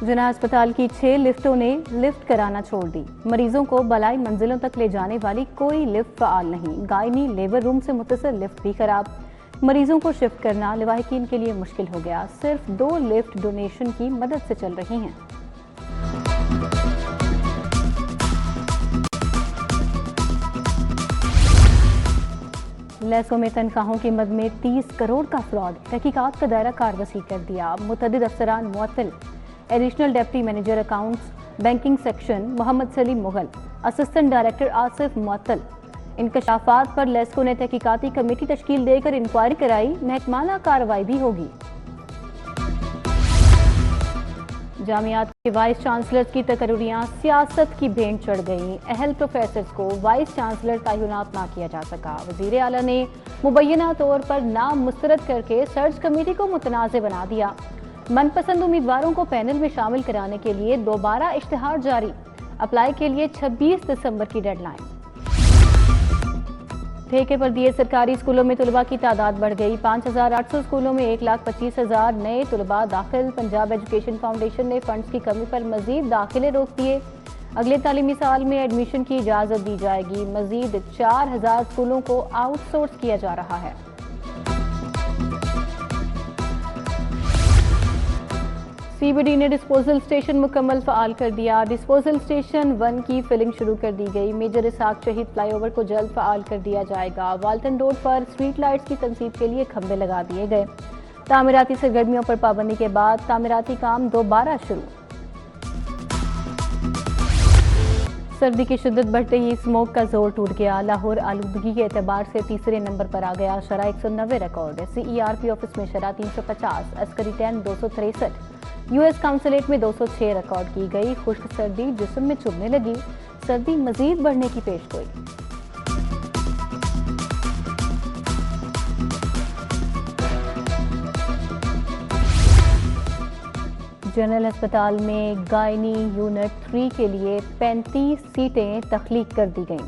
जना अस्पताल की 6 लिफ्टों ने लिफ्ट कराना छोड़ दी। मरीजों को बलाई मंजिलों तक ले जाने वाली कोई लिफ्ट फाल नहीं। गायनी लेबर रूम से मुत्तसिल लिफ्ट भी खराब। मरीजों को शिफ्ट करना लवाहिकीन के लिए मुश्किल हो गया। सिर्फ 2 लिफ्ट डोनेशन की मदद से चल रही हैं। लेसो में तनख्वाहों की मद में 30 करोड़ का फ्रॉड। तहकीकात का दायरा कार वसी कर दिया। मुतअद्दिद अफसरान मुअत्तल। Additional deputy manager accounts banking section Mohammad Salim Mughal, assistant director Asif मुअत्तल। इंकशाफात पर लेस्को ने तहकीकाती कमेटी तश्कील देकर इंक्वायरी कराई। महकमाना कार्रवाई भी होगी। जामियात के वाइस चांसलर्स की तकर्रियां सियासत की भेंट चढ़ गईं। अहल प्रोफेसर्स को वाइस चांसलर तयनात ना किया जा सका। वजीर आला ने मुबैना तौर पर नाम मुस्तरद करके सर्च कमेटी को मुतनाज़ बना दिया। मनपसंद उम्मीदवारों को पैनल में शामिल कराने के लिए दोबारा इश्तिहार जारी। अप्लाई के लिए 26 दिसंबर की डेडलाइन। ठेके पर दिए सरकारी स्कूलों में तलबा की तादाद बढ़ गई। 5,800 स्कूलों में 1,25,000 नए तलबा दाखिल। पंजाब एजुकेशन फाउंडेशन ने फंड्स की कमी पर मजीद दाखिले रोक दिए। अगले तालीमी साल में एडमिशन की इजाजत दी जाएगी। मजीद 4,000 स्कूलों को आउटसोर्स किया जा रहा है। सीबीडी ने डिस्पोजल स्टेशन मुकम्मल फ़ाल कर दिया। डिस्पोजल स्टेशन 1 की फिलिंग शुरू कर दी गई। मेजर इसाक शहीद फ्लाईओवर को जल्द फ़ाल कर दिया जाएगा। वाल्टन रोड पर स्ट्रीट लाइट्स की तनसीब के लिए खंभे लगा दिए गए। तामीराती सरगर्मियों पर पाबंदी के बाद तामीराती काम दोबारा शुरू। सर्दी की शिद्दत बढ़ते ही स्मोक का जोर टूट गया। लाहौर आलूदगी के एतबार से तीसरे नंबर पर आ गया। शरह 190 रिकॉर्ड। CERP ऑफिस में शरह 350, अस्करी टैन 263, US काउंसलेट में 206 रिकॉर्ड की गई। खुश्क सर्दी जिस्म में चुभने लगी। सर्दी मजीद बढ़ने की पेशगोई। जनरल अस्पताल में गायनी यूनिट 3 के लिए 35 सीटें तख्लीक कर दी गईं।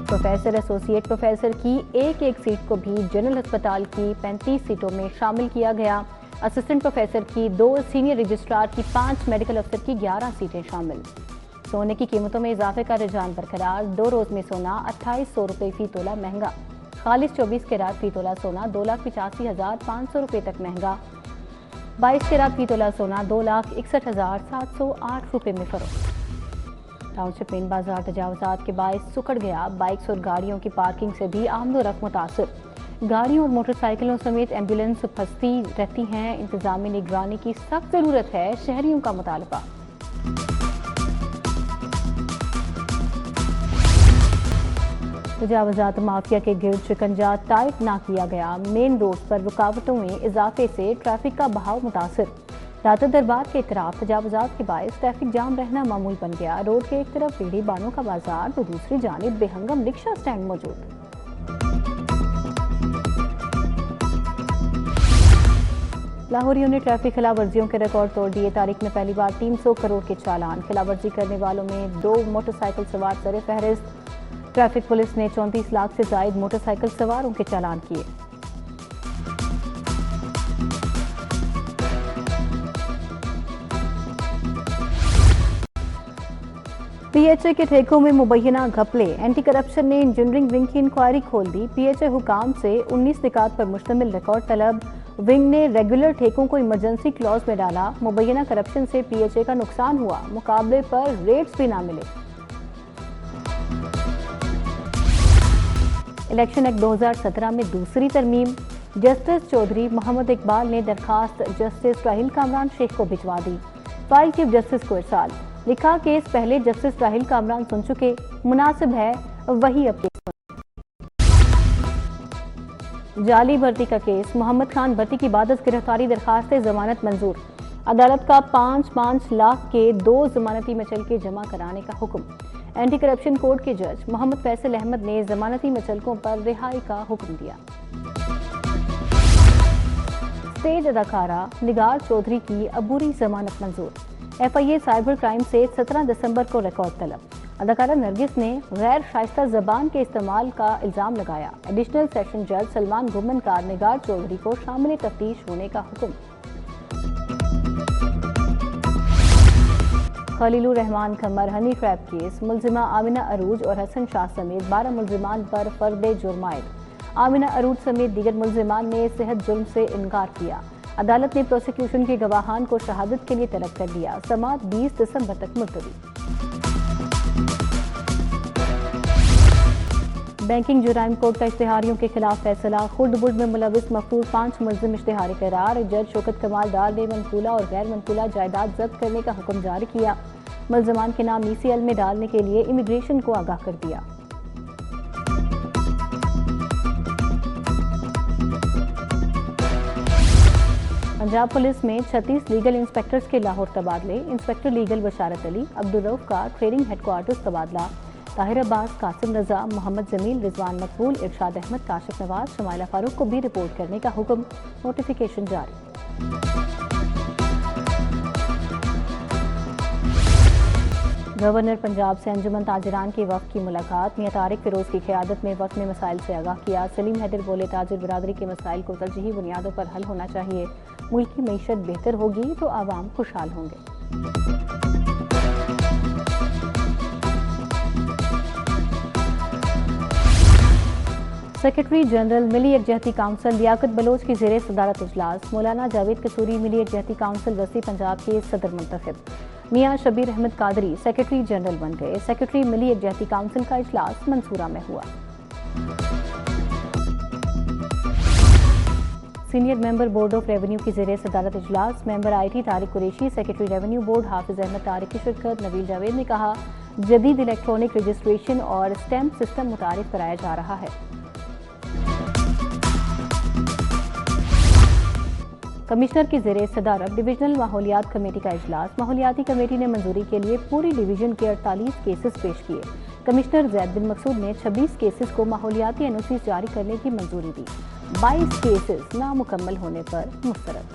प्रोफेसर, एसोसिएट प्रोफेसर की एक सीट को भी जनरल अस्पताल की 35 सीटों में शामिल किया गया। असिस्टेंट प्रोफेसर की 2, सीनियर रजिस्ट्रार की 5, मेडिकल अफसर की 11 सीटें शामिल। सोने की कीमतों में इजाफे का रुझान बरकरार। 2 रोज में सोना 2800 रुपये फी तोला महंगा। खालिस 24 कैरात फी तोला सोना 2,85,500 रुपये तक महंगा। 22 कैरात फी तोला सोना 2,61,708 रुपये में फरोख्त। टाउनशिप मेन बाजार तजावजात के बायस सुकड़ गया। बाइक्स और गाड़ियों की पार्किंग से भी आमदोरफ्त मुतासर। गाड़ियों और मोटरसाइकिलों समेत एम्बुलेंस फंसती रहती हैं। इंतजामी निगरानी की सख्त जरूरत है, शहरियों का मुतालबा। तजावजात माफिया के गिर्द शिकंजा टाइट ना किया गया। मेन रोड पर रुकावटों में इजाफे से ट्रैफिक का बहाव मुतासर। रात दरबार के इतराफ तजावजात के बायस ट्रैफिक जाम रहना मामूल बन गया। रोड के एक तरफ बीड़ी बानों का बाजार तो दूसरी जानिब बेहंगम रिक्शा स्टैंड मौजूद। लाहौरियों ने ट्रैफिक खिलाफ वर्जियों के रिकॉर्ड तोड़ दिए। तारीख में पहली बार 300 करोड़ के चालान। खिलाफ वर्जी करने वालों में 2 मोटरसाइकिल सवार सरे फहरिस्त। ट्रैफिक पुलिस ने 34 लाख से जायद मोटरसाइकिल सवारों के चालान किए। PHA के ठेकों में मुबैना घपले। एंटी करप्शन ने इंजीनियरिंग विंग की इंक्वायरी खोल दी। PHA हुकाम से 19 निकात पर मुश्तमिल रिकॉर्ड तलब। विंग ने रेगुलर ठेकों को इमरजेंसी क्लॉज में डाला। मुबैना करप्शन से PHA का नुकसान हुआ। मुकाबले पर रेट्स भी ना मिले। इलेक्शन एक्ट 2017 में दूसरी तरमीम। जस्टिस चौधरी मोहम्मद इकबाल ने दरखास्त जस्टिस राहिल कामरान शेख को भिजवा दी। फाइल चीफ जस्टिस को इरसाल। लिखा, केस पहले जस्टिस राहिल कामरान सुन चुके, मुनासिब है वही अब केस सुने। जाली भर्ती का केस। मोहम्मद खान भर्ती की बाद गिरफ्तारी दरखास्त जमानत मंजूर। अदालत का 5-5 लाख के 2 जमानती मचलके जमा कराने का हुक्म। एंटी करप्शन कोर्ट के जज मोहम्मद फैसल अहमद ने जमानती मचलकों पर रिहाई का हुक्म दिया। स्टेज अदाकारा निगार चौधरी की अबूरी जमानत मंजूर। FIA साइबर क्राइम से 17 दिसंबर को रिकॉर्ड तलब। अदाकारा नरगिस ने गैर शाइस्ता जबान के इस्तेमाल का इल्जाम लगाया। एडिशनल सेशन जज सलमान गुमन का निगार चौधरी को शामिल तफ्तीश होने का हुक्म। Khalilur Rehman Qamar honey trap case, मुलजिमा आमिना अरूज और हसन शाह समेत 12 मुलजिमान पर फर्द जुर्म आयद। आमिना अरूज समेत दीगर मुलजिमान ने सेहत जुर्म से इनकार किया। अदालत ने प्रोसिक्यूशन के गवाहान को शहादत के लिए तलब कर दिया। समाअत 20 दिसंबर तक मुलतवी। बैंकिंग जुराइम कोर्ट का इश्तिहारियों के खिलाफ फैसला। खुर्द-बुर्द में मुलविस मफरूज 5 मुलजिम इश्तिहारी करार। जज शौकत कमाल डार ने मनकूला और गैर मनकूला जायदाद जब्त करने का हुक्म जारी किया। मुलजमान के नाम ECL में डालने के लिए इमिग्रेशन को आगाह कर दिया। पंजाब पुलिस में 36 लीगल इंस्पेक्टर्स के लाहौर तबादले। इंस्पेक्टर लीगल बशारत अली, अब्दुल रऊफ का ट्रेनिंग हेडक्वार्टर्स तबादला। ताहिर अब्बास, कासिम रजा, मोहम्मद जमील, रिजवान मकबूल, इरशाद अहमद, काशिफ नवाज, शमाइला फारूक को भी रिपोर्ट करने का हुक्म। नोटिफिकेशन जारी। गवर्नर पंजाब से अंजुमन ताजिरान की वफ़द की मुलाकात। मियां तारिक फिरोज की क़यादत में वफ़द ने मसाइल से आगाह किया। सलीम हैदर बोले, ताजिर बिरादरी के मसाइल को तरजीही बुनियादों पर हल होना चाहिए। मुल्क की मईशत बेहतर होगी तो आवाम खुशहाल होंगे। सेक्रेटरी जनरल मिली यकजहती काउंसिल लियाकत बलोच की ज़ेरे सदारत इजलास। मौलाना जावेद कसूरी मिली यकजहती काउंसिल वसी पंजाब के सदर मुंतखब। मियां शबीर अहमद कादरी सेक्रेटरी जनरल बन गए। सेक्रेटरी मिली यकजहती काउंसिल का इजलास मंसूरा में हुआ। Senior member board of revenue की ज़ेरे सदारत इजलास। Member IT Tariq Qureshi, secretary revenue board Hafiz Ahmed Tariq की शिरकत। नबील जावेद ने कहा, जदीद इलेक्ट्रॉनिक रजिस्ट्रेशन और स्टैम्प सिस्टम मुतारिफ कराया जा रहा है। कमिश्नर की ज़ेरे सदारत डिविजनल माहौलियात कमेटी का इजलास। माहौलियाती कमेटी ने मंजूरी के लिए पूरी डिवीजन के 48 केसेस पेश किए। कमिश्नर जैद बिन मकसूद ने 26 केसेस को माहौलियाती NOC जारी करने की मंजूरी दी। 22 केसेस नामुकम्मल होने पर मुस्तरद।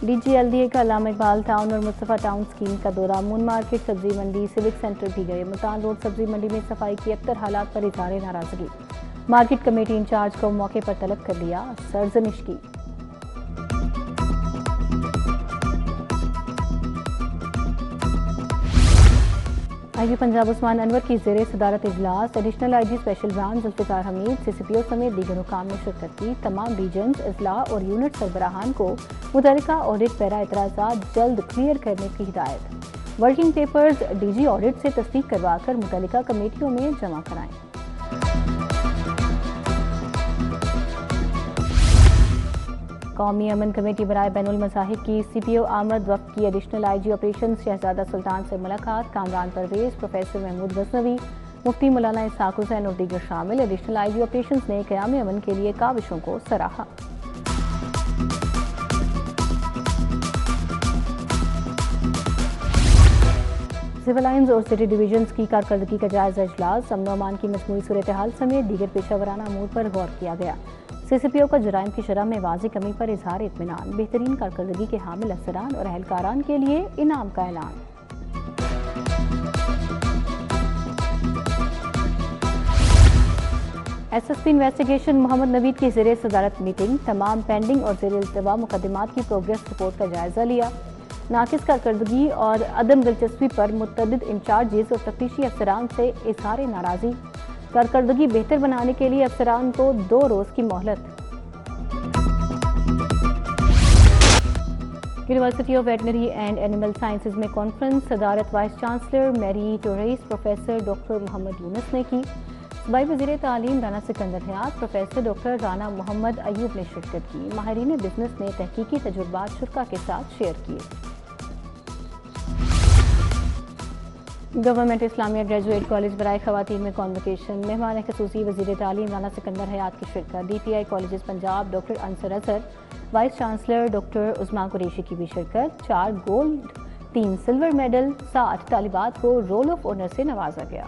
DG LDA का अल्लामा इकबाल टाउन और मुस्तफ़ा टाउन स्कीम का दौरा। मून मार्केट, सब्जी मंडी, सिविक सेंटर भी गए। मुल्तान रोड सब्जी मंडी में सफाई की अख्तर हालात पर इज़हार नाराजगी। मार्केट कमेटी इंचार्ज को मौके पर तलब कर लिया। सरजनिश की। IG पंजाब उस्मान अनवर की ज़ेरे सदारत इजलास। Additional IG special branch Zulfiqar Hamid, CCPO समेत दीगर हुकाम ने शिरकत की। तमाम रीजन्स, अजला और यूनिट सरबराहान को मुतल्लिका ऑडिट पैरा एतराज़ात जल्द क्लियर करने की हिदायत। वर्किंग पेपर्स DG ऑडिट से तस्दीक करवाकर मुतल्लिका कमेटियों में जमा कराएं। कौमी अमन कमेटी बराए बैनुल मज़ाहिब की CPO आमद वफ़द की एडिशनल IG ऑपरेशन शहजादा सुल्तान से मुलाकात। कामरान परवेज, प्रोफेसर महमूद गजनवी, मुफ्ती मौलाना इसहाक हुसैन और दीगर शामिल। एडिशनल IG ऑपरेशन ने क़याम अमन के लिए काविशों को सराहा। सिविल लाइन्स और सिटी डिवीजन्स की कारकर्दगी का जायजा इजलास। अमन और अमान की मजमूई सूरत हाल समेत दीगर पेशावराना अमूर पर गौर किया गया। CCPO का जुराइम की शरह में वाज़ी कमी पर इजहार इत्मीनान। बेहतरीन कारकर्दगी के हामिल अफसरान और अहलकारान के लिए इनाम का ऐलान। SSP इन्वेस्टिगेशन मोहम्मद नवीद की ज़ेरे सदारत मीटिंग। तमाम पेंडिंग और ज़ेरे इल्तवा मुकदमात की प्रोग्रेस रिपोर्ट का जायजा लिया। नाकिस कारकर्दगी और अदम दिलचस्पी पर मुतअद्दिद इंचार्जेस और तफ्तीशी अफसरान से इजहार नाराज़गी। कारकर्दगी बेहतर बनाने के लिए अफसरान को 2 रोज़ की मोहलत। University of veterinary and animal sciences में कॉन्फ्रेंस। सदारत vice chancellor Mary Torres professor doctor Mohammad Yunus ने की। सूबाई वज़ीर तालीम राना सिकंदर हयात, प्रोफेसर डॉक्टर राना मोहम्मद अयूब ने शिरकत की। माहिरीन बिजनेस ने तहकीकी तजुर्बात शुरा के साथ शेयर किए। गवर्नमेंट इस्लामिया ग्रेजुएट कॉलेज बराए खवातीन में कॉन्वोकेशन। मेहमान खसूसी वज़ीर तालीम राना सिकंदर हयात की शिरकत। DPI college Punjab doctor Ansar Azhar, vice chancellor doctor Usma Qureshi की भी शिरकत। 4 गोल्ड, 3 सिल्वर मेडल, 60 तालिबात को रोल ऑफ ऑनर से नवाजा गया।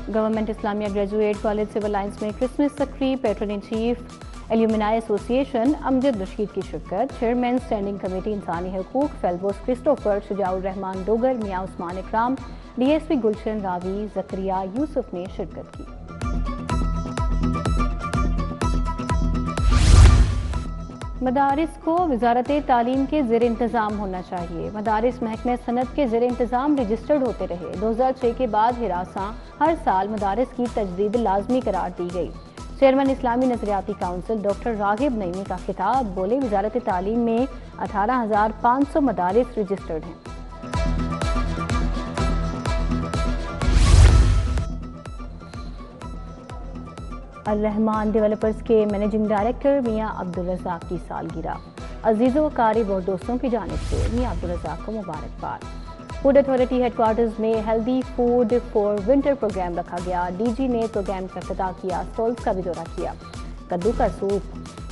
Government Islamia graduate college civil lines में क्रिसमस तकरीब। Patron in chief alumni association Amjad Rashid की शिरकत। चेयरमैन स्टैंडिंग कमेटी इंसानी हकूक फेल्बोस क्रिस्टोफर शुजाउर रहमान डोगर, मियां उस्मान इकराम, DSP गुलशन रावी, जकरिया यूसुफ ने शिरकत की। मदारिस को वजारत तालीम के ज़ेर इंतज़ाम होना चाहिए। मदारिस महकमे सनत के ज़ेर इंतज़ाम रजिस्टर्ड होते रहे। 2006 के बाद हिरासा हर साल मदारिस की तजदीद लाजमी करार दी गई। चेयरमैन इस्लामी नजरियाती काउंसिल डॉक्टर रागिब नईमी का खिताब, बोले वजारत तालीम में 18,500 मदारिस रजिस्टर्ड हैं। अल रहमान डेवलपर्स के मैनेजिंग डायरेक्टर मियां अब्दुल रज़ाक की सालगिरह। अजीज़ों व क़रीब और दोस्तों की जानिब से मियां अब्दुल रज़ाक को मुबारकबाद। फूड अथॉरिटी हेडक्वार्टर्स में healthy food for winter programme रखा गया। डीजी ने प्रोग्राम का इफ्तिताह किया, स्टॉल्स का भी दौरा किया। कद्दू का सूप,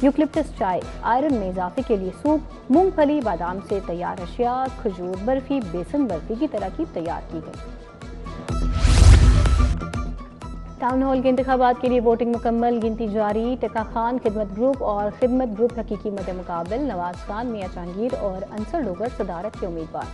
यूकलिप्टस चाय, आयरन में इजाफे के लिए सूप, मूंगफली बादाम से तैयार अशिया, खजूर बर्फी, बेसन बर्फी की तरह की तैयार की गई। टाउन हॉल के इंतखाबात के लिए वोटिंग मुकम्मल, गिनती जारी। टका खान खिदमत ग्रुप और खिदमत ग्रुप हकीकी मद मुकाबल। नवाज खान, मियां जहांगीर और अंसर डोगर सदारत के उम्मीदवार।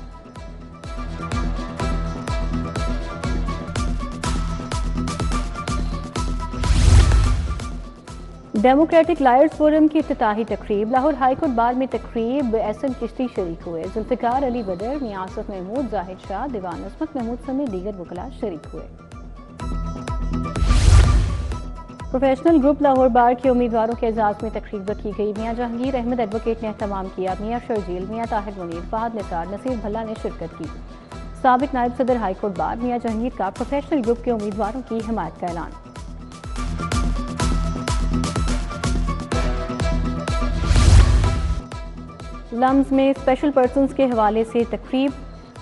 डेमोक्रेटिक लायर्स फोरम की इफ्तिताही तकरीब। लाहौर हाईकोर्ट बार में तकरीब एहसन चिश्ती शरीक हुए। जुल्फिकार अली बदर, मियां आसिफ महमूद, जाहिद शाह, दीवान अस्मत महमूद समेत दीगर वकला शरीक हुए। प्रोफेशनल ग्रुप लाहौर बार के उम्मीदवारों के एजाज में तकरीब रखी गई। मियां जहांगीर अहमद एडवोकेट ने एहतमाम किया। मियां शर्जील, मियां ताहिर मुनीर, फहद निसार, नसीर भल्ला ने शिरकत की। साबिक नायब सदर हाईकोर्ट बार मियां जहांगीर का प्रोफेशनल ग्रुप के उम्मीदवारों की हिमायत का ऐलान। लम्स में स्पेशल पर्सन्स के हवाले से तकरीब।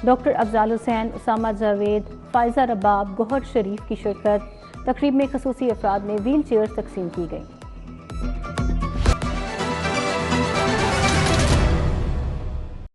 डॉक्टर अफजाल हुसैन, उसामा जावेद, फायजा रबाब, गौहर शरीफ की शिरकत। तकरीब में खसूसी अफराद में व्हील चेयर्स तकसीम की गई।